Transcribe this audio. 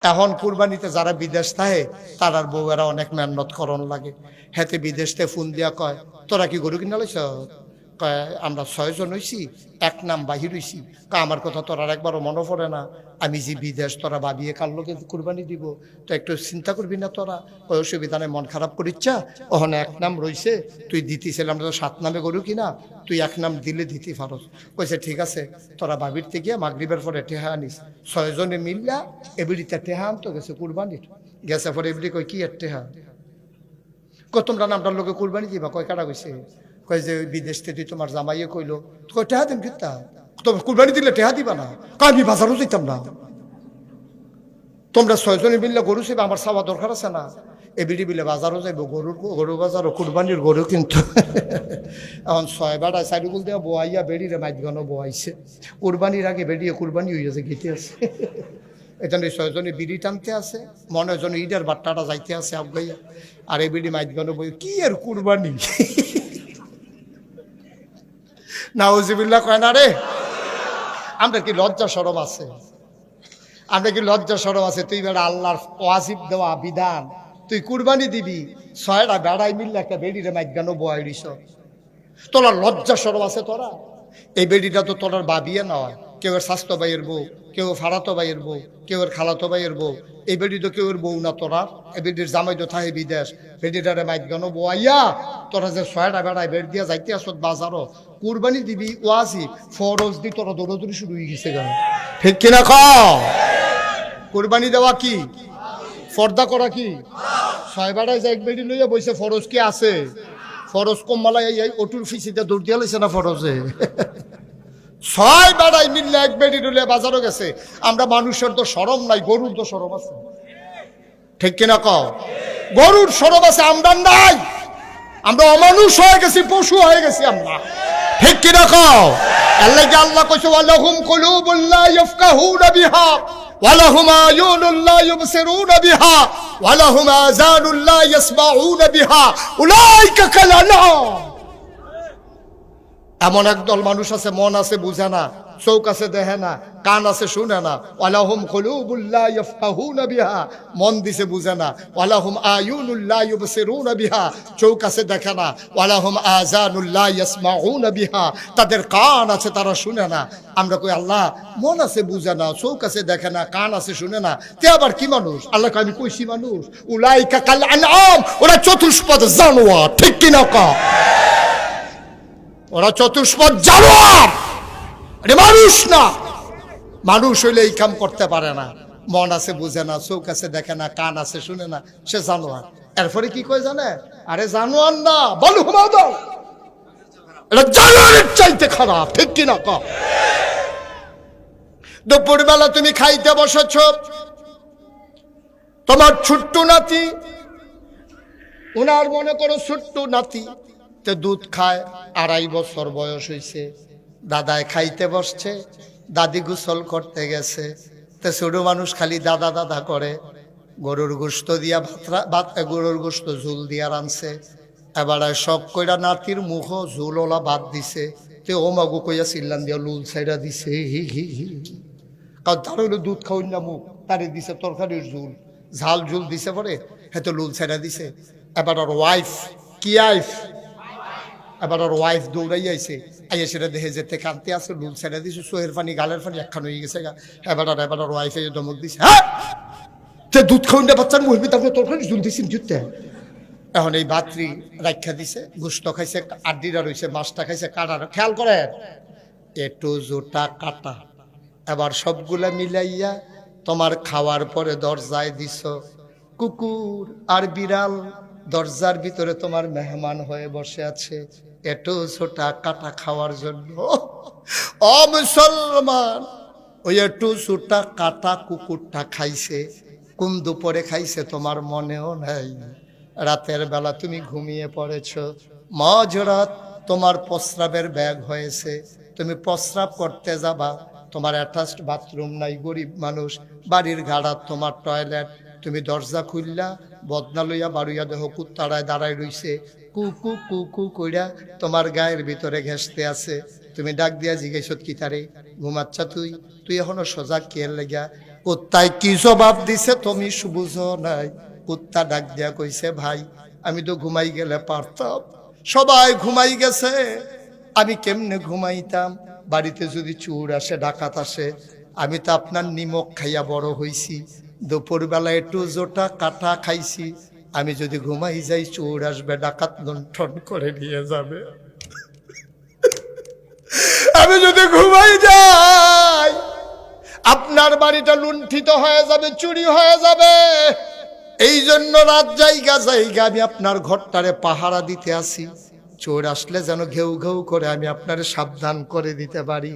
এখন কুরবানিতে যারা বিদেশ থাকে তারার বউয়েরা অনেক মেহনত করন লাগে। হেতে বিদেশতে ফোন দিয়া কয়, তোরা কি গরু কিনা লাইছ? কয় আমরা 6 জন হইছি, এক নাম বাহির হইছি। কয় আমার কথা তোর আর একবারও মনে পড়ে না? আমি যে বিদেশ, তোরা ভাবিয়ে কার লোকে কুরবানি দিব, তো একটু চিন্তা করবি না তোরা? কয় অসুবিধা নেই, মন খারাপ করিচ্ছা, ওখানে এক নাম রইছে, তুই দিতেছিলাম তো 7 নামে গরু কিনা, তুই এক নাম দিলে দিতে পারস। কইছে ঠিক আছে, তোরা ভাবির থেকে মাগরিবের পরে টেহা আনিস। 6 জনে মিললা এবিড়িতে টেহা আনতো গেছে কুরবানির। গেছে পরে এবিড়ি কই কি এর টেহা? কয় তোমরা নামটার লোকে কুরবানি দিবা? কয় কাটা কইছে? কয় যে বিদেশ থেকে তোমার জামাইয়ে কইলো। কয় টেহা দিন কিতা? তোমার কুরবানি দিলে টেহা দিবা না? কয় আমি বাজারও যেতাম না। তোমরা 6 জনে মিললে গরু ছিল, আমার চাওয়া দরকার আছে না? এবিডি বিলে বাজারও যাইব, গরু বাজারও কুরবানির গরু কিন্তু। এখন 6 বেড়ায় সাইডুগুল দেওয়া বোয়াইয়া বেড়িরে মাইদগানো বোয়াইছে। কুরবানির আগে বেড়িয়ে কুরবানি হইয়াছে গেতে আছে। এখানে 6 জনে বিড়ি টানতে আছে, মনে জন ইডের বাট্টাটা যাইতে আছে আবগাইয়া। আর এই বিড়ি মাইদগানো বই কি এর কুরবানি। নাউজুবিল্লাহ কয় না রে। আমরা কি লজ্জা শরম আছে? আমরা কি লজ্জা শরম আছে? তুই বেড়া আল্লাহর ওয়াজিব দেওয়া বিধান, তুই কুরবানি দিবি, 6টা বেড়াই মিললে একটা বেড়িরে মাইগানো বয় দিস। তোরা লজ্জা শরম আছে তোরা? এই বেড়িটা তো তোরার বাবিয়ে নয়, কেউ এর স্বাস্থ্য ভাইয়ের বউ, কেউ ফারাতো ভাইয়ের বউ, কেউ এর খালাতো ভাইয়ের বউ। এই বেড়ি তো কেউ এর বউ না তোরা। এই বেডির জামাই তো থাকে বিদেশ, বেডিটারে মাইগানো বইয়া তোরা যে 6টা বেড়াই বেড় দিয়া যাইতে আসত বাজারও। কুরবানি দিবি ওয়াজিব, ফরজ দি তোরা দৌড়াদৌড়ি শুরু হয়ে গেছে গা। ঠিক কিনা ক? কুরবানি দেওয়া কি? ফর্দা করা কি? 6 বেড়ায় যাই বেড়ি লইয়া বইছে, ফরজ কি আছে? ফরজ কমমালাই এই অটুর ফিসিতে দৌড় দিয়া লাইছে না ফরজে। 6 বেড়াই মিললে এক বেড়ি লইয়া বাজারও গেছে। আমরা মানুষের তো শরম নাই, গরুর তো শরম আছে। ঠিক কিনা কও? গরুর শরম আছে, আমরা নাই। আমরা অমানুষ হয়ে গেছি, পশু হয়ে গেছি আমরা। ঠিক কিনা কও? আল্লাহ কইছে ওয়ালাহুম কুলুবুল লা ইয়াফকাহুনা বিহা ওয়ালাহুম আয়ুনুল লা ইউবসিরুনা বিহা ওয়ালাহুম আযানুল লা ইয়াসমাউনা বিহা উলাইকা কাল আনআম। এমন একদল মানুষ আছে, মন আছে বুঝে না, চোখ আছে দেখে না, কান আছে শুনে না। ওয়ালাহুম কুলুবুল লা ইয়াফকাহুনা বিহা, মন দিছে বুঝে না। ওয়ালাহুম আয়ুনুল লা ইউবসিরুনা বিহা, চোখ আছে দেখে না। ওয়ালাহুম আযানুল লা ইয়াসমাউনা বিহা, তাদের কান আছে তারা শুনে না। আমরা কই আল্লাহ মন আছে বুঝে না, চোখ আছে দেখে না, কান আছে শুনে না, তে আবার কি মানুষ? আল্লাহ কই আমি কইছি মানুষ। উলাইকা কাল আনআম, ওরা চতুষ্পদ জানোয়ার। ঠিক কি না কও? ওরা চতুষ্পদ জানোয়ার, মানুষ না। মানুষ হইলে এই কাম করতে পারে না। মন আছে বুঝে না, চোখ আছে দেখে না, কান আছে শুনে না, সে জানোয়ার। এরপরে কি কয় জানে? আরে জানোয়ার না, বলু হুমাদা, এটা জানোয়ারের চাইতে খারাপ। ঠিক কিনা ক? দুপুরবেলা তুমি খাইতে বসেছ, তোমার ছোট্ট নাতি, উনার মনে করো ছোট্ট নাতি, তে দুধ খায়, 2.5 বছর বয়স হয়েছে। দাদায় খাইতে বসছে, দাদি গোসল করতে গেছে, তে ছোট মানুষ খালি দাদা দাদা করে। গরুর গোস্ত দিয়া ভাত, গরুর গোস্ত ঝুল দিয়া রানছে। এবার শখ কইরা নাতির মুখ ঝুলওলা ভাত দিছে, তে ও মাগু কইয়া চিল্লান দিয়া লুল ছাইরা দিছে। হি হি হি। কারণ তার হইলো দুধ খাওয়াই না মুখ, তারে দিছে তরকারির ঝুল, ঝাল ঝুল দিছে, পরে হেতো লুল ছাইরা দিছে। এবার ওর ওয়াইফ, কি আইফ, এবার ওর ওয়াইফ দৌড়াই আইছে, আইয়া সেটা দেখে যেতে কাঁদতে আসে, লুল ছেড়ে দিছে, চোহের পানি গালের পানি একখান হয়ে গেছে গা। এবার ওর ওয়াইফে ধমক দিছে, হ্যাঁ দুধ খাওয়ান না বাচ্চার মুরবি, তারপরে তোর জুল দিছেন জুতে। এখন এই ভাতৃ রাখা দিছে, গোস্ত খাইছে, আড্ডিরা রয়েছে, মাছটা খাইছে, কাটার খেয়াল করে একটু জোটা কাটা। এবার সবগুলা মিলাইয়া তোমার খাওয়ার পরে দরজায় দিছ। কুকুর আর বিড়াল দরজার ভিতরে তোমার মেহমান হয়ে বসে আছে একটু ছোটা কাটা খাওয়ার জন্য। ও মুসলমান, ওই একটু ছোটা কাটা কুকুরটা খাইছে কোন দুপুরে খাইছে তোমার মনেও নাই। রাতের বেলা তুমি ঘুমিয়ে পড়েছ, মাঝরাত তোমার প্রস্রাবের ব্যাগ হয়েছে, তুমি প্রস্রাব করতে যাবা, তোমার অ্যাটাচড বাথরুম নাই, গরিব মানুষ, বাড়ির গাড়া তোমার টয়লেট, তুমি দরজা খুললা, বদনা লইয়া বাড়ুইয়া দেহ কুত্তাড়ায় দাঁড়ায় রইছে, কুকু কুকু কইরা তোমার গায়ের ভিতরে ঘেঁষতে আছে। তুমি ডাক দিয়া জিজ্ঞেস কি তারে ঘুমাচ্ছা তুই? তুই এখনো সজাগ কে লেগা? কুত্তায় কি জবাব দিছে তুমি বুঝো নাই? কুত্তা ডাক দিয়া কইছে, ভাই আমি তো ঘুমাই গেলে পারতাম, সবাই ঘুমাই গেছে, আমি কেমনে ঘুমাইতাম? বাড়িতে যদি চোর আসে, ডাকাত আসে, আমি তো আপনার নিমক খাইয়া বড় হইছি, দুপুরবেলা একটু জোটা কাটা খাইছি, আমি যদি ঘুমাই যাই চোর আসবে, ডাকাত লুণ্ঠন করে নিয়ে যাবে। আমি যদি ঘুমাই যাই আপনার বাড়িটা লুণ্ঠিত হয়ে যাবে, চুরি হয়ে যাবে। এই জন্য রাত জায়গা জায়গা আমি আপনার ঘরটারে পাহারা দিতে আসি, চোর আসলে যেন ঘেউ ঘেউ করে আমি আপনারে সাবধান করে দিতে পারি।